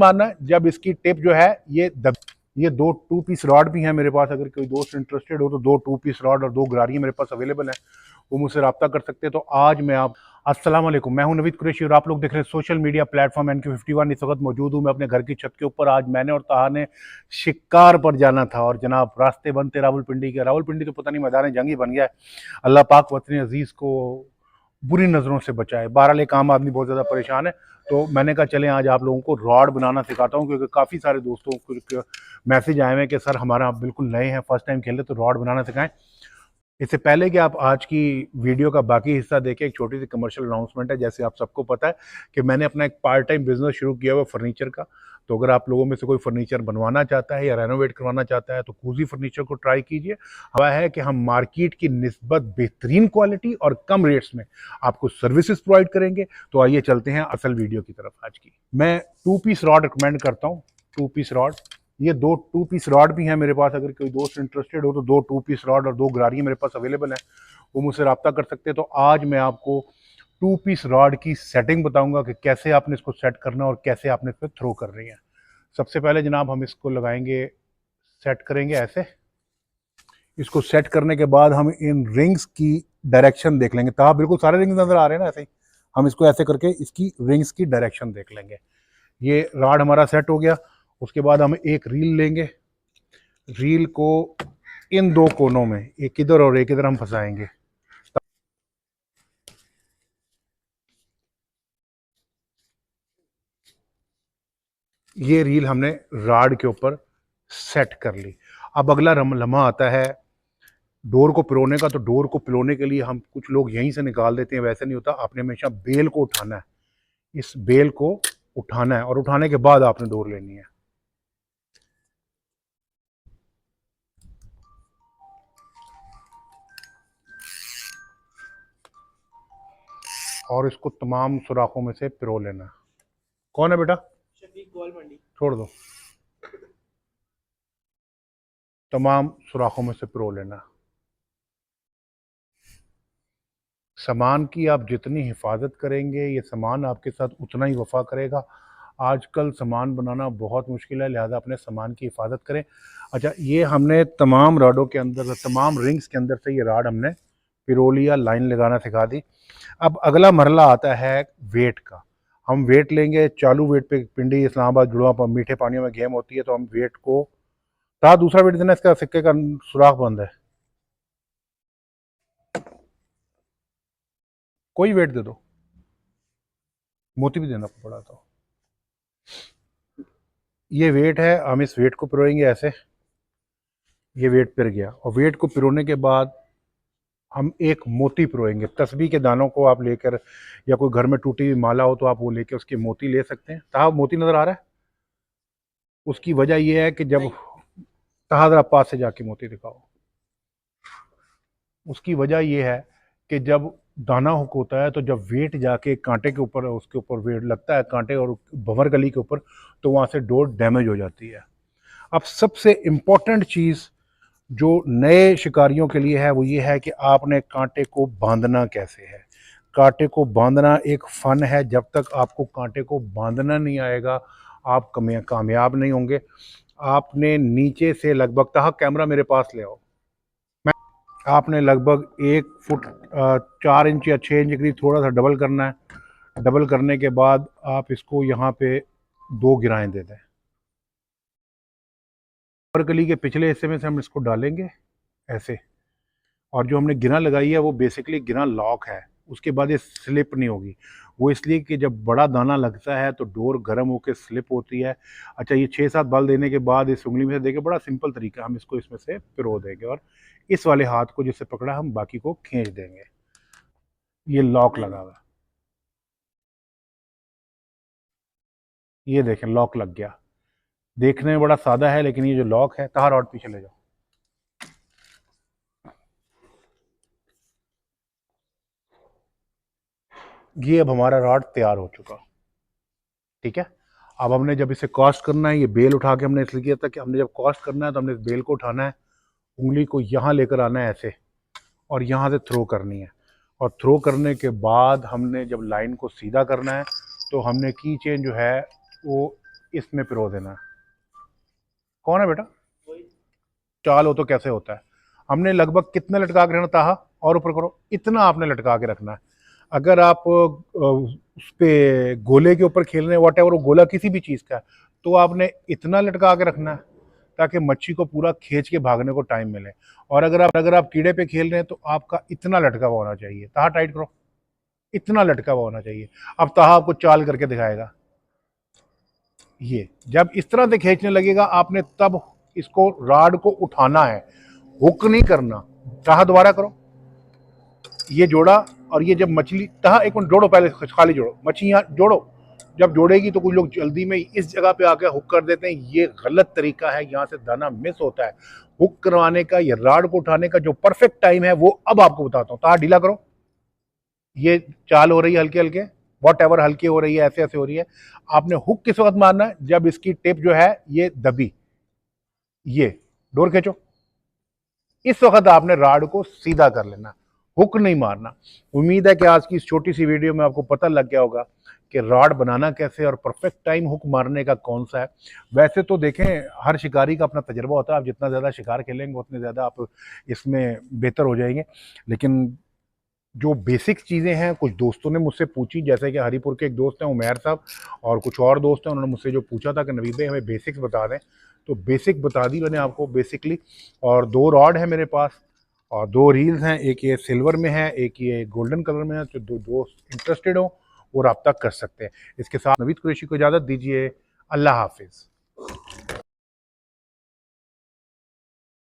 मारना है जब इसकी टिप जो है ये दो 2 पीस रॉड भी हैं मेरे पास। अगर कोई दोस्त इंटरेस्टेड हो तो 2 2 पीस रॉड और 2 गरारियाँ मेरे पास अवेलेबल हैं, वो मुझसे रब्ता कर सकते हैं। तो आज मैं आप अस्सलाम वालेकुम, मैं हूं नवीद कुरैशी और आप लोग देख रहे हैं सोशल मीडिया प्लेटफॉर्म NQ51। इस वक्त मौजूद हूं मैं अपने घर की छत के ऊपर। आज मैंने और ताहा ने शिकार पर जाना था और जनाब रास्ते बनते रावलपिंडी के। रावलपिंडी तो पता नहीं मैदान जंगी बन गया है। अल्लाह पाक वतन अजीज़ को बुरी नज़रों से बचाए। बहरहाल एक आम आदमी बहुत ज़्यादा परेशान है, तो मैंने कहा चलें आज आप लोगों को रॉड बनाना सिखाता हूँ, क्योंकि काफ़ी सारे दोस्तों को मैसेज आए हुए हैं कि सर हमारा आप बिल्कुल नए हैं, फर्स्ट टाइम खेले, तो रॉड बनाना सिखाएं। इससे पहले कि आप आज की वीडियो का बाकी हिस्सा देखें, एक छोटी सी कमर्शियल अनाउंसमेंट है। जैसे आप सबको पता है कि मैंने अपना एक पार्ट टाइम बिजनेस शुरू किया हुआ फर्नीचर का। तो अगर आप लोगों में से कोई फर्नीचर बनवाना चाहता है या रेनोवेट करवाना चाहता है तो कूजी फर्नीचर को ट्राई कीजिए। हवा है कि हम मार्केट की निस्बत बेहतरीन क्वालिटी और कम रेट्स में आपको सर्विसेज प्रोवाइड करेंगे। तो आइए चलते हैं असल वीडियो की तरफ। आज की मैं 2 पीस रॉड रिकमेंड करता हूँ। 2 पीस रॉड, ये 2 2 पीस रॉड भी हैं मेरे पास। अगर कोई दोस्त इंटरेस्टेड हो तो 2 2 पीस रॉड और 2 गरारियाँ मेरे पास अवेलेबल हैं, वो मुझसे रब्ता कर सकते हैं। तो आज मैं आपको 2 पीस रॉड की सेटिंग बताऊंगा कि कैसे आपने इसको सेट करना और कैसे आपने इस पर थ्रो कर रही है। सबसे पहले जनाब हम इसको लगाएंगे, सेट करेंगे ऐसे। इसको सेट करने के बाद हम इन रिंग्स की डायरेक्शन देख लेंगे। तो बिल्कुल सारे रिंग्स नजर आ रहे हैं ना, ऐसे ही हम इसको ऐसे करके इसकी रिंग्स की डायरेक्शन देख लेंगे। ये रॉड हमारा सेट हो गया। उसके बाद हम एक रील लेंगे, रील को इन दो कोनों में, एक इधर और एक इधर, हम फंसाएंगे। ये रील हमने रॉड के ऊपर सेट कर ली। अब अगला लम्हा आता है डोर को पिरोने का। तो डोर को पिरोने के लिए हम कुछ लोग यहीं से निकाल देते हैं, वैसे नहीं होता। आपने हमेशा बेल को उठाना है, इस बेल को उठाना है और उठाने के बाद आपने डोर लेनी है। और इसको तमाम सुराखों में से पिरो लेना। कौन है बेटा? शफीक गोल मंडी। छोड़ दो, तमाम सुराखों में से पिरो लेना। सामान की आप जितनी हिफाजत करेंगे, ये सामान आपके साथ उतना ही वफा करेगा। आजकल सामान बनाना बहुत मुश्किल है, लिहाजा अपने सामान की हिफाजत करें। अच्छा, ये हमने तमाम रॉडों के अंदर, तमाम रिंग्स के अंदर से ये रॉड हमने पिरो लिया, लाइन लगाना सिखा दी। अब अगला मरला आता है वेट का। हम वेट लेंगे, चालू वेट पे पिंडी इस्लामाबाद जुड़वा पर मीठे पानियों में गेम होती है, तो हम वेट को दूसरा वेट देना। इसका सिक्के का सुराख बंद है, कोई वेट दे दो, मोती भी देना पड़ा। तो ये वेट है, हम इस वेट को पिरोएंगे ऐसे। ये वेट पिर गया और वेट को पिरोने के बाद हम एक मोती पिरोएंगे। तस्बीह के दानों को आप लेकर, या कोई घर में टूटी हुई माला हो तो आप वो लेकर उसके मोती ले सकते हैं। ताहा मोती नजर आ रहा है? उसकी वजह यह है कि जब ताहा जरा पास से जाके मोती दिखाओ। उसकी वजह यह है कि जब दाना हुक होता है, तो जब वेट जाके कांटे के ऊपर, उसके ऊपर वेट लगता है कांटे और भंवर गली के ऊपर, तो वहाँ से डोर डैमेज हो जाती है। अब सबसे इम्पोर्टेंट चीज़ जो नए शिकारियों के लिए है वो ये है कि आपने कांटे को बांधना कैसे है। कांटे को बांधना एक फ़न है। जब तक आपको कांटे को बांधना नहीं आएगा, आप कामयाब नहीं होंगे। आपने नीचे से लगभग, ताहा कैमरा मेरे पास ले आओ, आपने लगभग 1 फुट 4 इंच या 6 इंच के करीब थोड़ा सा डबल करना है। डबल करने के बाद आप इसको यहाँ पे 2 गिराएं दे दें। ऊपर गली के पिछले हिस्से में से हम इसको डालेंगे ऐसे। और जो हमने गिरा लगाई है वो बेसिकली गिरा लॉक है, उसके बाद ये स्लिप नहीं होगी। वो इसलिए कि जब बड़ा दाना लगता है तो डोर गर्म होकर स्लिप होती है। अच्छा, ये 6-7 बाल देने के बाद इस उंगली में से देके, बड़ा सिंपल तरीका, हम इसको इसमें से पिरो देंगे और इस वाले हाथ को जिससे पकड़ा हम बाकी को खींच देंगे। ये लॉक लगा हुआ है, ये देखें लॉक लग गया। देखने में बड़ा सादा है, लेकिन ये जो लॉक है, ताहा रॉड पीछे ले जाओ। ये अब हमारा रॉड तैयार हो चुका, ठीक है। अब हमने जब इसे कॉस्ट करना है, ये बेल उठा के हमने इसलिए किया था कि हमने जब कॉस्ट करना है तो हमने इस बेल को उठाना है, उंगली को यहाँ लेकर आना है ऐसे, और यहाँ से थ्रो करनी है। और थ्रो करने के बाद हमने जब लाइन को सीधा करना है, तो हमने की चेन जो है वो इसमें पिरो देना है। कौन है बेटा? चाल हो तो कैसे होता है? हमने लगभग कितना लटका के रखना ताहा और ऊपर करो, इतना आपने लटका के रखना है। अगर आप उस पे गोले के ऊपर खेल रहे हैं, वॉट एवर वो गोला किसी भी चीज़ का है, तो आपने इतना लटका के रखना है ताकि मच्छी को पूरा खींच के भागने को टाइम मिले। और अगर आप कीड़े पे खेल रहे हैं तो आपका इतना लटका हुआ होना चाहिए। ताहा टाइट करो, इतना लटका हुआ होना चाहिए। अब ताहा आपको चाल करके दिखाएगा। ये जब इस तरह से खींचने लगेगा आपने तब इसको रॉड को उठाना है, हुक नहीं करना। ताहा दोबारा करो, ये जोड़ा और ये जब मछली ताहा एक मिनट जोड़ो, पहले खाली जोड़ो, मछली यहाँ जोड़ो। जब जोड़ेगी तो कुछ लोग जल्दी में इस जगह पे आके हुक कर देते हैं, ये गलत तरीका है, यहाँ से दाना मिस होता है। हुक करवाने का, ये रॉड को उठाने का जो परफेक्ट टाइम है वो अब आपको बताता हूँ। ताहा ढीला करो, ये चाल हो रही है हल्के हल्के, वॉट एवर हल्की हो रही है, ऐसे ऐसे हो रही है। आपने हुक किस वक्त मारना है? जब इसकी टिप जो है ये दबी, ये डोर खींचो, इस वक्त आपने रॉड को सीधा कर लेना, हुक नहीं मारना। उम्मीद है कि आज की इस छोटी सी वीडियो में आपको पता लग गया होगा कि रॉड बनाना कैसे और परफेक्ट टाइम हुक मारने का कौन सा है। वैसे तो देखें, हर शिकारी का अपना तजर्बा होता है, आप जितना ज़्यादा शिकार खेलेंगे उतने ज़्यादा आप इसमें बेहतर हो जाएंगे। लेकिन जो बेसिक चीज़ें हैं, कुछ दोस्तों ने मुझसे पूछी, जैसे कि हरीपुर के एक दोस्त हैं उमैर साहब, और कुछ और दोस्त हैं, उन्होंने मुझसे जो पूछा था कि नवीद भाई हमें बेसिक्स बता दें, तो बेसिक बता दी मैंने आपको बेसिकली। और 2 रॉड है मेरे पास और 2 रील्स हैं, एक ये सिल्वर में है, एक ये गोल्डन कलर में है। तो दो दोस्त इंटरेस्टेड हो वो रब्ता कर सकते हैं। इसके साथ नवीद कुरैशी को इजाज़त दीजिए। अल्लाह हाफिज़।